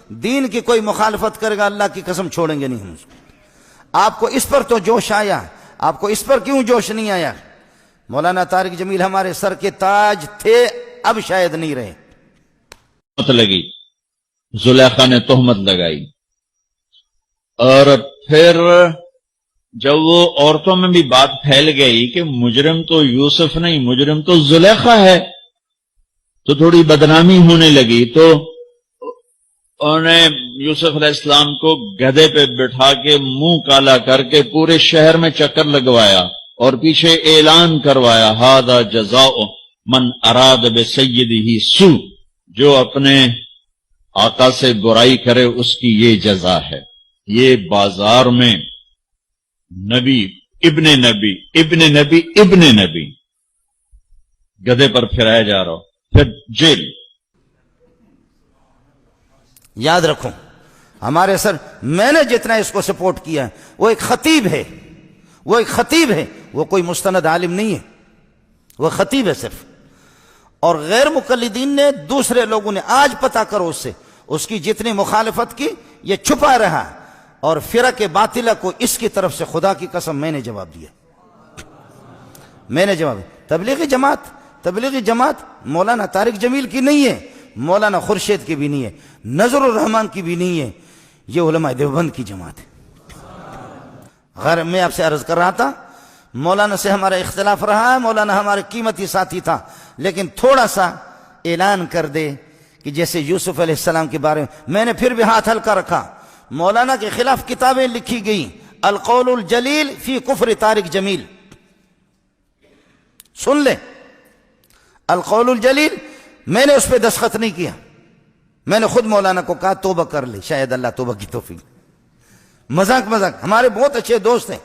دین کی کوئی مخالفت کرے گا اللہ کی قسم چھوڑیں گے نہیں ہم اس کو۔ آپ کو اس پر تو جوش آیا، آپ کو اس پر کیوں جوش نہیں آیا؟ مولانا طارق جمیل ہمارے سر کے تاج تھے، اب شاید نہیں رہے۔ لگی زلیخا نے تہمت لگائی، اور پھر جب وہ عورتوں میں بھی بات پھیل گئی کہ مجرم تو یوسف نہیں، مجرم تو زلیخا ہے، تو تھوڑی بدنامی ہونے لگی، تو انہوں نے یوسف علیہ السلام کو گدھے پہ بٹھا کے منہ کالا کر کے پورے شہر میں چکر لگوایا اور پیچھے اعلان کروایا ھذا جزاء من اراد بسیدہ سوء، جو اپنے آقا سے برائی کرے اس کی یہ جزا ہے۔ یہ بازار میں نبی ابن نبی ابن نبی ابن نبی گدھے پر پھرایا جا رہا ہو، پھر جیل۔ یاد رکھو ہمارے سر، میں نے جتنا اس کو سپورٹ کیا ہے، وہ ایک خطیب ہے، وہ ایک خطیب ہے، وہ کوئی مستند عالم نہیں ہے، وہ خطیب ہے صرف۔ اور غیر مقلدین نے، دوسرے لوگوں نے، آج پتہ کرو اس سے، اس کی جتنی مخالفت کی یہ چھپا رہا، اور فرق باطلہ کو اس کی طرف سے خدا کی قسم میں نے جواب دیا، میں نے جواب دیا۔ تبلیغی جماعت مولانا طارق جمیل کی نہیں ہے، مولانا خورشید کی بھی نہیں ہے، نظر الرحمان کی بھی نہیں ہے، یہ علماء دیوبند کی جماعت ہے۔ غیر میں آپ سے عرض کر رہا تھا، مولانا سے ہمارا اختلاف رہا ہے، مولانا ہمارے قیمتی ساتھی تھا، لیکن تھوڑا سا اعلان کر دے کہ جیسے یوسف علیہ السلام کے بارے میں نے پھر بھی ہاتھ ہلکا رکھا، مولانا کے خلاف کتابیں لکھی گئی، القول الجلیل فی کفر طارق جمیل، سن لیں، القول الجلیل، میں نے اس پہ دستخط نہیں کیا، میں نے خود مولانا کو کہا توبہ کر لے، شاید اللہ توبہ کی توفیق۔ مذاق ہمارے بہت اچھے دوست ہیں،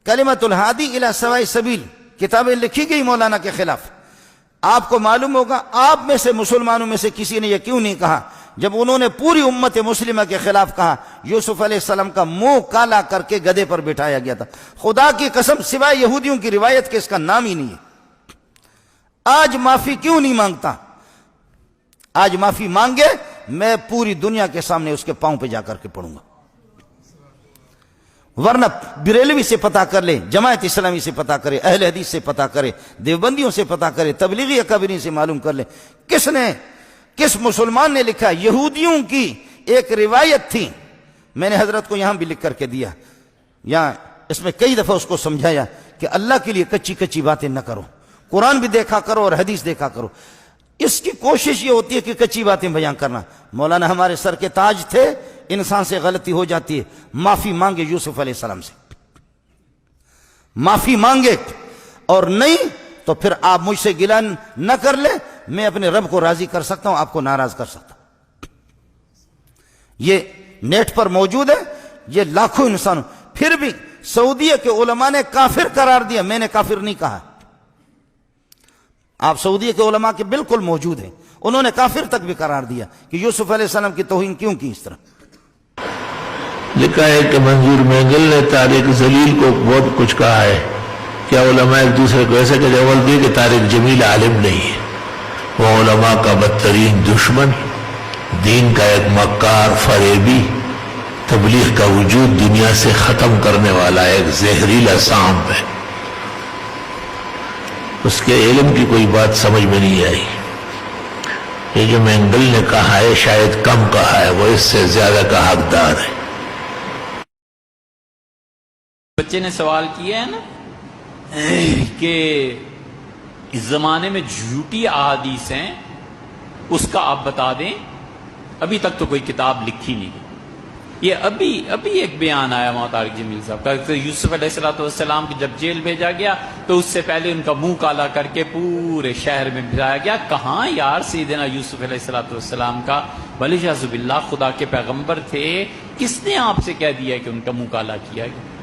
کلمۃ الہادی الی سواء السبیل کتابیں لکھی گئی مولانا کے خلاف۔ آپ کو معلوم ہوگا، آپ میں سے مسلمانوں میں سے کسی نے یہ کیوں نہیں کہا جب انہوں نے پوری امت مسلمہ کے خلاف کہا یوسف علیہ السلام کا منہ کالا کر کے گدھے پر بٹھایا گیا تھا؟ خدا کی قسم سوائے یہودیوں کی روایت کے اس کا نام ہی نہیں ہے۔ آج معافی کیوں نہیں مانگتا؟ آج معافی مانگے، میں پوری دنیا کے سامنے اس کے پاؤں پہ جا کر کے پڑوں گا، ورنہ بریلوی سے پتہ کر لے، جماعت اسلامی سے پتہ کرے، اہل حدیث سے پتہ کرے، دیوبندیوں سے پتہ کرے، تبلیغی اکابرین سے معلوم کر لے، کس مسلمان نے لکھا؟ یہودیوں کی ایک روایت تھی، میں نے حضرت کو یہاں بھی لکھ کر کے دیا، یہاں اس میں کئی دفعہ اس کو سمجھایا کہ اللہ کے لیے کچی باتیں نہ کرو، قرآن بھی دیکھا کرو اور حدیث دیکھا کرو۔ اس کی کوشش یہ ہوتی ہے کہ کچی باتیں بیان کرنا۔ مولانا ہمارے سر کے تاج تھے، انسان سے غلطی ہو جاتی ہے، معافی مانگے یوسف علیہ السلام سے، معافی مانگے، اور نہیں تو پھر آپ مجھ سے گلہ نہ کر لیں، میں اپنے رب کو راضی کر سکتا ہوں، آپ کو ناراض کر سکتا ہوں۔ یہ نیٹ پر موجود ہے، یہ لاکھوں انسانوں، پھر بھی سعودیہ کے علماء نے کافر قرار دیا، میں نے کافر نہیں کہا۔ آپ سعودیہ کے علماء کے بالکل موجود ہیں، انہوں نے کافر تک بھی قرار دیا کہ یوسف علیہ السلام کی توہین کیوں کی اس طرح۔ لکھا ہے کہ منظور مینگل نے طارق جلیل کو بہت کچھ کہا ہے، کیا علماء ایک دوسرے کو ایسے کہ جواب دیے کہ طارق جمیل عالم نہیں ہے، وہ علماء کا بدترین دشمن، دین کا ایک مکار فریبی، تبلیغ کا وجود دنیا سے ختم کرنے والا ایک زہریلا سانپ ہے۔ اس کے علم کی کوئی بات سمجھ میں نہیں آئی۔ یہ جو مینگل نے کہا ہے شاید کم کہا ہے، وہ اس سے زیادہ کا حقدار ہے۔ بچے نے سوال کیا ہے نا کہ اس زمانے میں جھوٹی احادیث ہیں، اس کا آپ بتا دیں، ابھی تک تو کوئی کتاب لکھی نہیں گئی۔ یہ ابھی ایک بیان آیا مولانا طارق جمیل صاحب کا کہ یوسف علیہ السلام کی جب جیل بھیجا گیا تو اس سے پہلے ان کا منہ کالا کر کے پورے شہر میں بھجایا گیا۔ کہاں یار سیدنا یوسف علیہ السلام کا ولیعاذ باللہ خدا کے پیغمبر تھے، کس نے آپ سے کہہ دیا کہ ان کا منہ کالا کیا گیا؟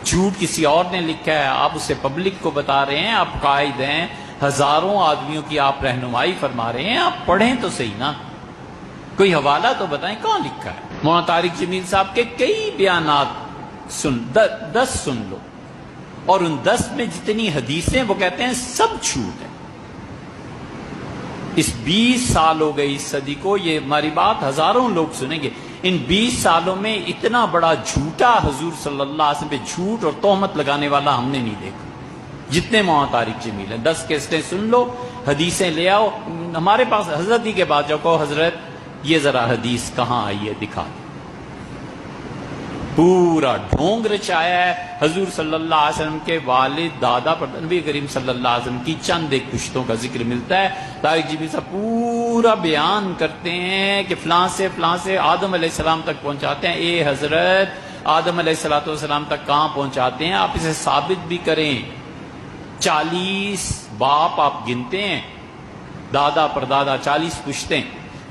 جھوٹ کسی اور نے لکھا ہے، آپ اسے پبلک کو بتا رہے ہیں، آپ قائد ہیں، ہزاروں آدمیوں کی آپ رہنمائی فرما رہے ہیں، آپ پڑھیں تو صحیح نا، کوئی حوالہ تو بتائیں کہاں لکھا ہے۔ مولانا طارق جمیل صاحب کے کئی بیانات 10 سن لو، اور ان 10 میں جتنی حدیثیں وہ کہتے ہیں سب جھوٹ ہیں، اس 20 سال ہو گئی اس صدی کو، یہ ہماری بات ہزاروں لوگ سنیں گے، ان 20 سالوں میں اتنا بڑا جھوٹا حضور صلی اللہ علیہ وسلم پہ جھوٹ اور تہمت لگانے والا ہم نے نہیں دیکھا۔ جتنے مولانا طارق جمیل ہیں 10 کیسٹیں سن لو، حدیثیں لے آؤ، ہمارے پاس حضرت ہی کے بعد جاؤ، کہو حضرت یہ ذرا حدیث کہاں آئی ہے دکھا دیں۔ پورا ڈھونگ رچایا ہے حضور صلی اللہ علیہ وسلم کے والد دادا پر نبی کریم صلی اللہ علیہ وسلم کی چند ایک پشتوں کا ذکر ملتا ہے۔ طارق جمیل صاحب پورا بیان کرتے ہیں کہ فلاں سے آدم علیہ السلام تک پہنچاتے ہیں۔ اے حضرت آدم علیہ السلام تک کہاں پہنچاتے ہیں؟ آپ اسے ثابت بھی کریں۔ 40 باپ آپ گنتے ہیں، دادا پر دادا 40 پشتیں،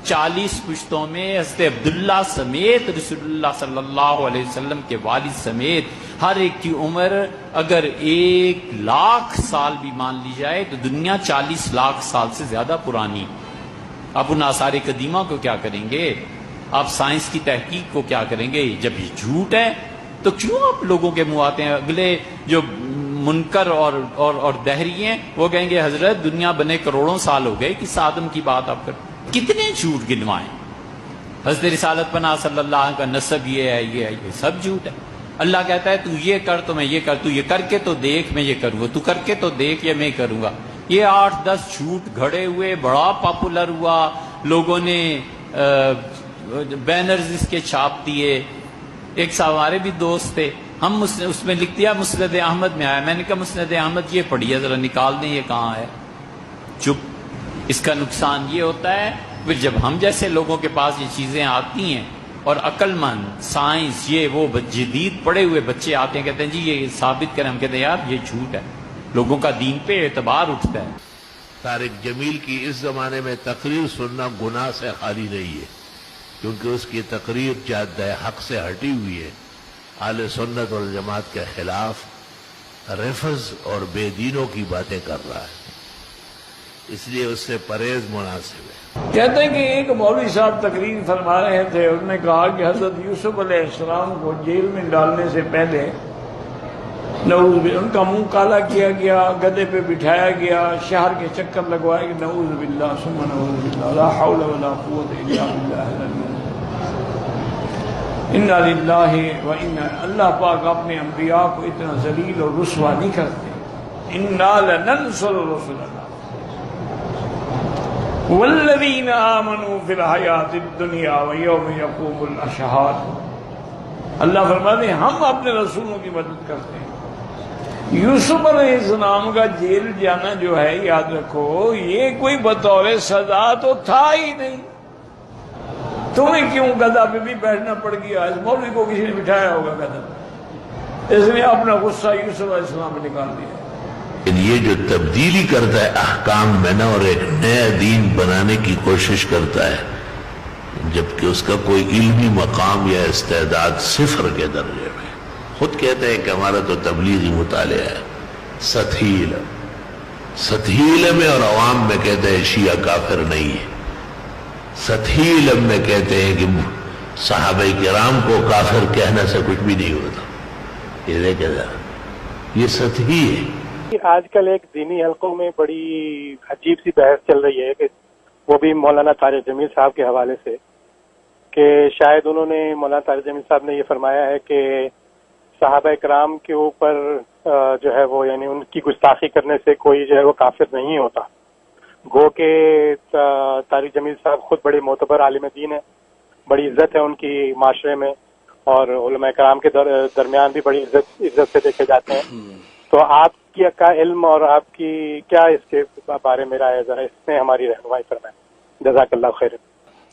40 پشتوں میں حضرت عبداللہ سمیت رسول اللہ صلی اللہ علیہ وسلم کے والد سمیت ہر ایک کی عمر اگر 1,00,000 سال بھی مان لی جائے تو دنیا 40 لاکھ سال سے زیادہ پرانی۔ آپ ان آثار قدیمہ کو کیا کریں گے؟ آپ سائنس کی تحقیق کو کیا کریں گے؟ جب یہ جھوٹ ہے تو کیوں آپ لوگوں کے منہ آتے ہیں؟ اگلے جو منکر اور دہری ہیں وہ کہیں گے حضرت دنیا بنے کروڑوں سال ہو گئے، کس آدم کی بات آپ کرتے؟ کتنے جھوٹ گنوائیں؟ حضرت رسالت پناہ صلی اللہ علیہ وسلم کا نسب یہ ہے، یہ سب جھوٹ ہے۔ اللہ کہتا ہے تو یہ کر تو میں یہ کر، تو یہ کر کے تو دیکھ میں یہ کروں گا، تو کر کے تو دیکھ یہ میں کروں گا۔ یہ 8-10 جھوٹ گھڑے ہوئے، بڑا پاپولر ہوا، لوگوں نے بینرز اس کے چھاپ دیے۔ ایک صاحب ہمارے بھی دوست تھے، ہم اس میں لکھ دیا مسند احمد میں آیا، میں نے کہا مسند احمد یہ پڑھیے ذرا نکال دیں یہ کہاں ہے۔ چپ۔ اس کا نقصان یہ ہوتا ہے پھر جب ہم جیسے لوگوں کے پاس یہ چیزیں آتی ہیں اور عقل مند سائنس یہ وہ جدید پڑے ہوئے بچے آتے ہیں کہتے ہیں جی یہ ثابت کریں، ہم کہتے ہیں یار یہ جھوٹ ہے، لوگوں کا دین پہ اعتبار اٹھتا ہے۔ طارق جمیل کی اس زمانے میں تقریر سننا گناہ سے خالی نہیں ہے، کیونکہ اس کی تقریر جادہ حق سے ہٹی ہوئی ہے، اہل سنت والجماعت کے خلاف رفض اور بے دینوں کی باتیں کر رہا ہے، اس لیے اس سے پرہیز مناسب ہے۔ کہتے ہیں کہ ایک مولوی صاحب تقریر فرما رہے تھے، انہوں نے کہا کہ حضرت یوسف علیہ السلام کو جیل میں ڈالنے سے پہلے نعوذ باللہ ان کا منہ کالا کیا گیا، گدے پہ بٹھایا گیا، شہر کے چکر لگوائے کہ نعوذ باللہ ثم نعوذ باللہ لا حول ولا قوت الا باللہ العلی۔ انا للہ و انا، اللہ پاک اپنے انبیاء کو اتنا ذلیل اور رسوا نہیں کرتے۔ انا لننصر رسلنا والذین آمنوا فی الحیات الدنیا ویوم یقوم الاشہاد۔ اللہ فرماتے ہیں ہم اپنے رسولوں کی مدد کرتے ہیں۔ یوسف علیہ السلام کا جیل جانا جو ہے یاد رکھو یہ کوئی بطور سزا تو تھا ہی نہیں، تمہیں کیوں گدھا پہ بھی بیٹھنا پڑ گیا؟ اس مولوی کو کسی نے بٹھایا ہوگا گدھا پہ، اس نے اپنا غصہ یوسف علیہ السلام پہ نکال دیا۔ یہ جو تبدیلی کرتا ہے احکام میں نا اور ایک نیا دین بنانے کی کوشش کرتا ہے، جبکہ اس کا کوئی علمی مقام یا استعداد صفر کے درجے میں، خود کہتے ہیں کہ ہمارا تو تبلیغی مطالعہ ہے، سطحی علم میں، اور عوام میں کہتے ہیں شیعہ کافر نہیں ہے۔ سطحی علم میں کہتے ہیں کہ صحابہ کرام کو کافر کہنے سے کچھ بھی نہیں ہوتا، یہ دیکھیں ذرا، یہ سطحی ہے۔ آج کل ایک دینی حلقوں میں بڑی عجیب سی بحث چل رہی ہے کہ وہ بھی مولانا طارق جمیل صاحب کے حوالے سے، کہ شاید انہوں نے مولانا طارق جمیل صاحب نے یہ فرمایا ہے کہ صحابہ کرام کے اوپر جو ہے وہ یعنی ان کی گستاخی کرنے سے کوئی جو ہے وہ کافر نہیں ہوتا، گو کہ طارق جمیل صاحب خود بڑے معتبر عالم دین ہیں، بڑی عزت ہے ان کی معاشرے میں، اور علماء کرام کے درمیان بھی بڑی عزت سے دیکھے جاتے ہیں۔ تو آپ کا علم اور آپ کی کیا اس کے بارے میں رائے ہے، ذرا اس میں ہماری رہنمائی فرمائیں، جزاک اللہ خیر۔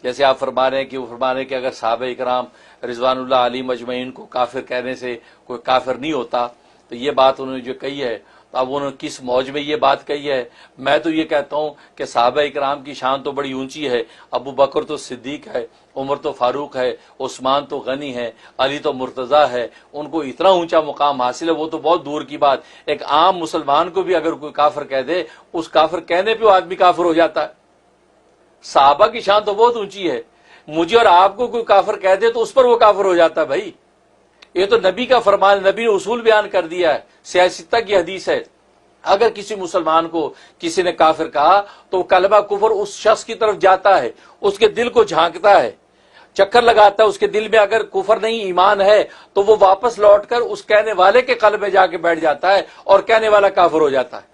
جیسے آپ فرما رہے ہیں کہ وہ فرما رہے ہیں کہ اگر صحابہ کرام رضوان اللہ علیہم اجمعین کو کافر کہنے سے کوئی کافر نہیں ہوتا، تو یہ بات انہوں نے جو کہی ہے تو اب انہوں نے کس موج میں یہ بات کہی ہے؟ میں تو یہ کہتا ہوں کہ صحابہ کرام کی شان تو بڑی اونچی ہے، ابو بکر تو صدیق ہے، عمر تو فاروق ہے، عثمان تو غنی ہے، علی تو مرتضیٰ ہے، ان کو اتنا اونچا مقام حاصل ہے، وہ تو بہت دور کی بات۔ ایک عام مسلمان کو بھی اگر کوئی کافر کہہ دے، اس کافر کہنے پہ وہ آدمی کافر ہو جاتا ہے۔ صحابہ کی شان تو بہت اونچی ہے، مجھے اور آپ کو کوئی کافر کہہ دے تو اس پر وہ کافر ہو جاتا ہے۔ بھائی یہ تو نبی کا فرمان، نبی نے اصول بیان کر دیا ہے، سیاستہ کی حدیث ہے، اگر کسی مسلمان کو کسی نے کافر کہا تو کلمہ کفر اس شخص کی طرف جاتا ہے، اس کے دل کو جھانکتا ہے، چکر لگاتا ہے، اس کے دل میں اگر کفر نہیں ایمان ہے تو وہ واپس لوٹ کر اس کہنے والے کے قلب میں جا کے بیٹھ جاتا ہے اور کہنے والا کافر ہو جاتا ہے۔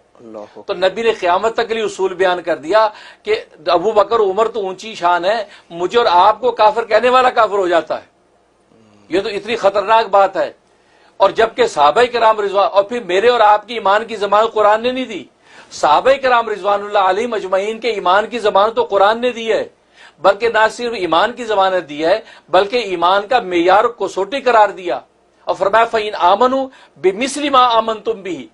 تو نبی نے قیامت تک کے لیے اصول بیان کر دیا کہ ابو بکر عمر تو اونچی شان ہے، مجھے اور آپ کو کافر کہنے والا کافر ہو جاتا ہے، یہ تو اتنی خطرناک بات ہے۔ اور جبکہ صحابہ کرام رضوان، اور پھر میرے اور آپ کی ایمان کی ضمانت قرآن نے نہیں دی، صحابہ کرام رضوان اللہ علیہم اجمعین کے ایمان کی ضمانت تو قرآن نے دی ہے، بلکہ نہ صرف ایمان کی ضمانت دی ہے بلکہ ایمان کا معیار کو سوٹی قرار دیا، اور فرمایا فَإِنْ آمَنُوا بِمِثْلِ مَا آمَنْتُمْ بِهِ،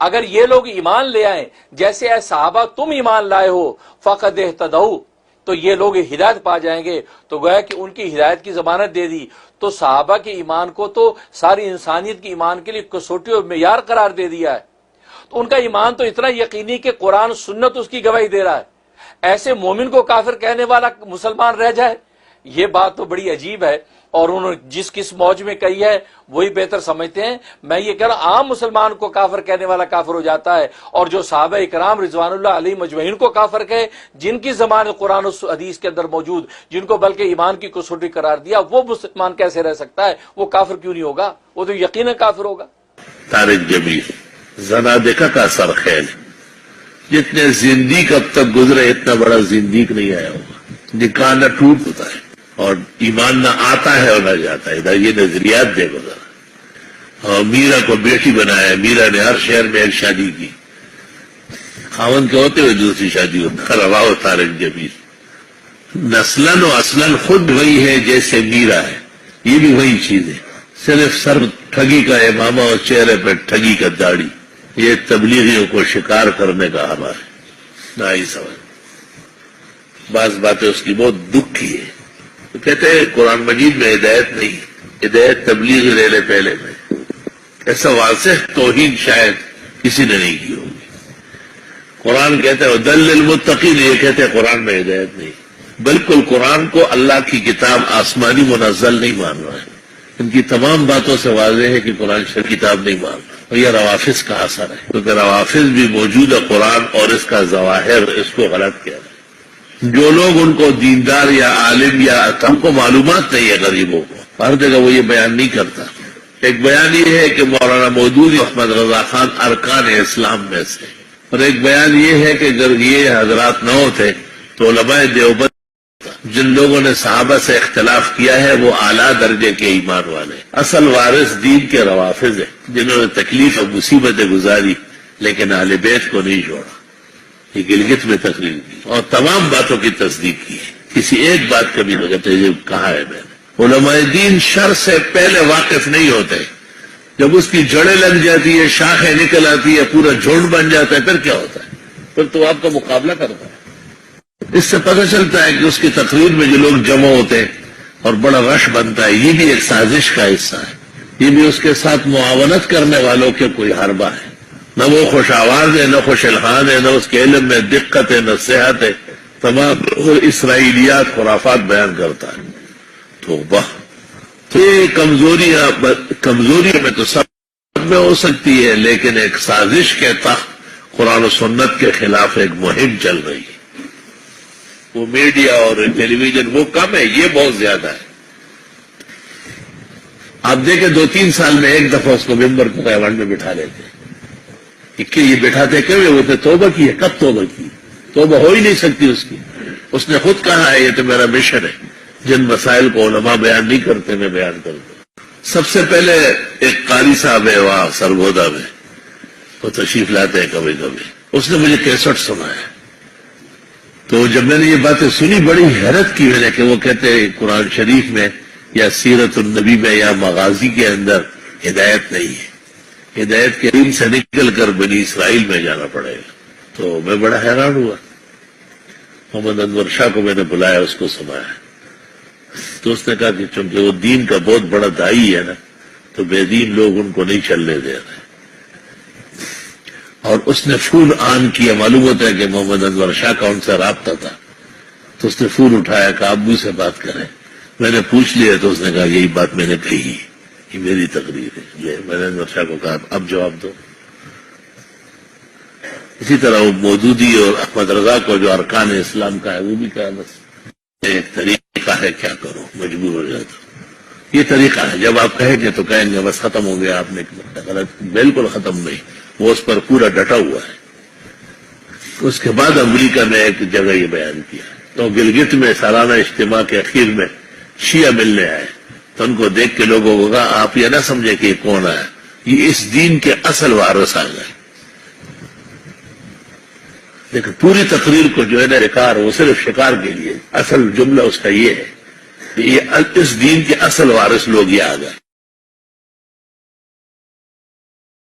اگر یہ لوگ ایمان لے آئیں جیسے اے صحابہ تم ایمان لائے ہو فَقَدْ اهْتَدَوْا، تو یہ لوگ ہدایت پا جائیں گے۔ تو گویا کہ ان کی ہدایت کی ضمانت دے دی، تو صحابہ کے ایمان کو تو ساری انسانیت کے ایمان کے لیے کسوٹی اور معیار قرار دے دیا ہے، تو ان کا ایمان تو اتنا یقینی کہ قرآن سنت اس کی گواہی دے رہا ہے، ایسے مومن کو کافر کہنے والا مسلمان رہ جائے، یہ بات تو بڑی عجیب ہے۔ اور انہوں نے جس کس موج میں کہی ہے وہی بہتر سمجھتے ہیں، میں یہ کہہ رہا ہوں عام مسلمان کو کافر کہنے والا کافر ہو جاتا ہے، اور جو صحابہ اکرام رضوان اللہ علیہم اجمعین کو کافر کہے، جن کی زبان قرآن و حدیث کے اندر موجود، جن کو بلکہ ایمان کی کسوٹی قرار دیا، وہ مسلمان کیسے رہ سکتا ہے؟ وہ کافر کیوں نہیں ہوگا؟ وہ تو یقیناً کافر ہوگا۔ طارق جمیل زنادقہ کا سرخیل، جتنے زندیق اب تک گزرے اتنا بڑا زندیق نہیں آیا ہوگا، نکاح نہ ٹوٹ ہوتا ہے اور ایمان نہ آتا ہے اور نہ جاتا ہے۔ یہ نظریات دے گزرا، اور میرا کو بیٹی بنایا، میرا نے ہر شہر میں ایک شادی کی، خاوند کے ہوتے ہوئے دوسری شادی ہوتا، روا طارق جمیل نسلن و اصلن خود وہی ہے جیسے میرا ہے، یہ بھی وہی چیز ہے، صرف سر ٹھگی کا امامہ اور چہرے پہ ٹھگی کا داڑھی، یہ تبلیغیوں کو شکار کرنے کا ہمارا ہے، نہ ہی سمجھ۔ بعض باتیں اس کی بہت دکھ کی ہے، تو کہتے ہیں قرآن مجید میں ہدایت نہیں، ہدایت تبلیغ لے لے پہلے میں، ایسا واضح توہین شاید کسی نے نہیں کی ہوگی۔ قرآن کہتے ہیں ودل للمتقین، یہ کہتے ہیں قرآن میں ہدایت نہیں، بالکل قرآن کو اللہ کی کتاب آسمانی منزل نہیں مان رہا ہے، ان کی تمام باتوں سے واضح ہے کہ قرآن شریف کتاب نہیں مان رہا، اور یہ روافظ کا اثر ہے، کیونکہ روافظ بھی موجودہ قرآن اور اس کا ظواہر اس کو غلط کیا ہے۔ جو لوگ ان کو دیندار یا عالم یا ہم کو معلومات نہیں ہے غریبوں کو، ہر جگہ وہ یہ بیان نہیں کرتا۔ ایک بیان یہ ہے کہ مولانا مودودی احمد رضا خان ارکان اسلام میں سے، اور ایک بیان یہ ہے کہ اگر یہ حضرات نہ ہوتے تو علماء دیوبند جن لوگوں نے صحابہ سے اختلاف کیا ہے وہ اعلیٰ درجے کے ایمان والے، اصل وارث دین کے روافظ ہیں، جنہوں نے تکلیف اور مصیبتیں گزاری لیکن اہل بیت کو نہیں چھوڑا۔ یہ گلگت میں تقریر کی اور تمام باتوں کی تصدیق کی، کسی ایک بات کا بھی نہیں کہتے یہ کہا ہے میں نے۔ علماء دین شر سے پہلے واقف نہیں ہوتے، جب اس کی جڑیں لگ جاتی ہے، شاخیں نکل آتی ہے، پورا جھنڈ بن جاتا ہے، پھر کیا ہوتا ہے؟ پھر تو آپ کا مقابلہ کرتا ہے۔ اس سے پتہ چلتا ہے کہ اس کی تقریر میں جو لوگ جمع ہوتے ہیں اور بڑا رش بنتا ہے، یہ بھی ایک سازش کا حصہ ہے، یہ بھی اس کے ساتھ معاونت کرنے والوں کے کوئی حربہ ہے، نہ وہ خوش آواز ہے، نہ خوش الحان ہے، نہ اس کے علم میں دقت ہے، نہ صحت ہے، تمام اسرائیلیات خرافات بیان کرتا ہے۔ تو واہ، یہ کمزوریوں میں تو سب میں ہو سکتی ہے، لیکن ایک سازش کے تحت قرآن و سنت کے خلاف ایک مہم چل رہی ہے۔ وہ میڈیا اور ٹیلی ویژن وہ کم ہے، یہ بہت زیادہ ہے۔ آپ دیکھیں 2-3 سال میں ایک دفعہ اس کو ممبر کو ایوانڈ میں بٹھا لیتے، کہ یہ بٹھاتے کیوں؟ وہ تو توبہ کی ہے، کب توبہ کی؟ توبہ ہو ہی نہیں سکتی اس کی۔ اس نے خود کہا ہے یہ تو میرا مشن ہے، جن مسائل کو علماء بیان نہیں کرتے میں بیان کرتا ہوں۔ سب سے پہلے ایک قاری صاحب ہے وہاں سرگودا میں، وہ تشریف لاتے ہیں کبھی کبھی، اس نے مجھے کیسٹ سنایا، تو جب میں نے یہ باتیں سنی بڑی حیرت کی میں نے کہ وہ کہتے ہیں قرآن شریف میں یا سیرت النبی میں یا مغازی کے اندر ہدایت نہیں ہے، ہدایت کے دین سے نکل کر بنی اسرائیل میں جانا پڑے گا۔ تو میں بڑا حیران ہوا، محمد انور شاہ کو میں نے بلایا، اس کو سنایا، تو اس نے کہا کہ چونکہ وہ دین کا بہت بڑا دائی ہے نا، تو بے دین لوگ ان کو نہیں چلنے دے رہے، اور اس نے فون آن کیا، معلوم ہوتا ہے کہ محمد انور شاہ کا ان سے رابطہ تھا، تو اس نے فون اٹھایا کہ ابو سے بات کریں۔ میں نے پوچھ لیا تو اس نے کہا یہی بات میں نے کہی، یہ میری تقریر ہے، میں نے انور شاہ کو کہا اب جواب دو۔ اسی طرح وہ مودودی اور احمد رضا کو جو ارکان اسلام کا ہے وہ بھی کہا بس ایک طریقہ ہے، کیا کرو مجبور ہو جاتا. یہ طریقہ ہے، جب آپ کہیں گے تو کہیں گے بس ختم ہو گیا، آپ نے غلط. بالکل ختم نہیں، وہ اس پر پورا ڈٹا ہوا ہے. اس کے بعد امریکہ نے ایک جگہ یہ بیان کیا تو گلگت میں سالانہ اجتماع کے اخیر میں شیعہ ملنے آئے تو ان کو دیکھ کے لوگوں کو کہا آپ یہ نہ سمجھے کہ یہ کون ہے، یہ اس دین کے اصل وارث آ گئے. لیکن پوری تقریر کو جو ہے نا شکار، وہ صرف شکار کے لیے، اصل جملہ اس کا یہ ہے کہ یہ اس دین کے اصل وارث لوگ یہ آ گئے.